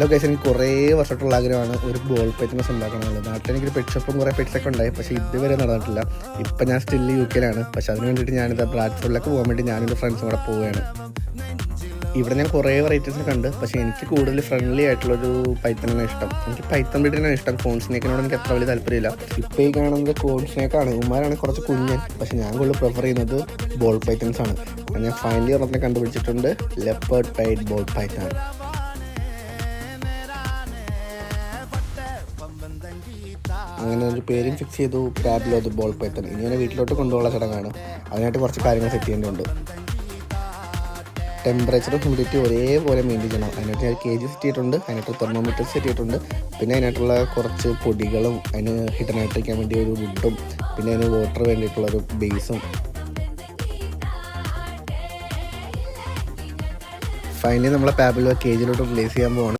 Hello guys, എനിക്ക് കുറേ വർഷമായിട്ടുള്ള ആഗ്രഹമാണ് ഒരു ബോൾ പൈത്തൻസ് ഉണ്ടാക്കണമെന്നുള്ളത്. നാട്ടിൽ എനിക്കൊരു പെറ്റ് ഷോപ്പും കുറേ പെറ്റ്സൊക്കെ ഉണ്ടായി, പക്ഷേ ഇതുവരെ നടന്നിട്ടില്ല. ഇപ്പം ഞാൻ സ്റ്റിൽ UK-ലാണ്. പക്ഷേ അതിന് വേണ്ടിയിട്ട് ഞാനിത് ബ്രാഡ്ഫോർഡിലേക്ക് പോകാൻ വേണ്ടി ഞാനും ഫ്രണ്ട്സും കൂടെ പോവുകയാണ്. ഇവിടെ ഞാൻ കുറേ വെറൈറ്റീസ് കണ്ട്, പക്ഷേ എനിക്ക് കൂടുതൽ ഫ്രണ്ട്ലി ആയിട്ടുള്ളൊരു പൈത്തനാണ് ഇഷ്ടം. എനിക്ക് പൈത്തൻ ബ്രീഡിനാണ് ഇഷ്ടം. കോൺ സ്നേക്കിനോട് എനിക്ക് അത്ര വലിയ താല്പര്യമില്ല. ഇപ്പോൾ ഈ കാണുന്നത് കോൺ സ്നേക്കാണ്. ഉമ്മാരാണ് കുറച്ച് കുഞ്ഞൻ, പക്ഷേ ഞാൻ കൂടുതൽ പ്രിഫർ ചെയ്യുന്നത് ബോൾ പൈത്തൻസ് ആണ്. ഞാൻ ഫൈനലി ഒരെണ്ണത്തിനെ കണ്ടുപിടിച്ചിട്ടുണ്ട്, ലെപ്പേർഡ് പൈഡ് ബോൾ പൈത്തൺ. അങ്ങനെ ഒരു പേരും ഫിക്സ് ചെയ്തു, പാബ്ലോ ദി ബോൾ പൈത്തൺ. ഇനി അവനെ വീട്ടിലോട്ട് കൊണ്ടുപോകാനുള്ള ചടങ്ങാണ്. അതിനായിട്ട് കുറച്ച് കാര്യങ്ങൾ സെറ്റ് ചെയ്യേണ്ടതുണ്ട്. ടെമ്പറേച്ചറും ഹ്യൂമിഡിറ്റി ഒരേപോലെ മെയിൻറ്റെയിൻ ചെയ്യണം. അതിനായിട്ട് ഞാൻ കേജ് സെറ്റ് ചെയ്തിട്ടുണ്ട്, അതിനായിട്ട് തെർമോമീറ്റർ സെറ്റ് ചെയ്തിട്ടുണ്ട്. പിന്നെ അതിനായിട്ടുള്ള കുറച്ച് പൊടികളും, അതിന് ഹിഡനായിട്ട് വയ്ക്കാൻ വേണ്ടി ഒരു വുഡും, പിന്നെ അതിന് വാട്ടർ വേണ്ടിയിട്ടുള്ളൊരു ബേസും. ഫൈനലി നമ്മളെ പാബ്ലോ കേജിലോട്ട് റിലീസ് ചെയ്യാൻ പോവാണ്.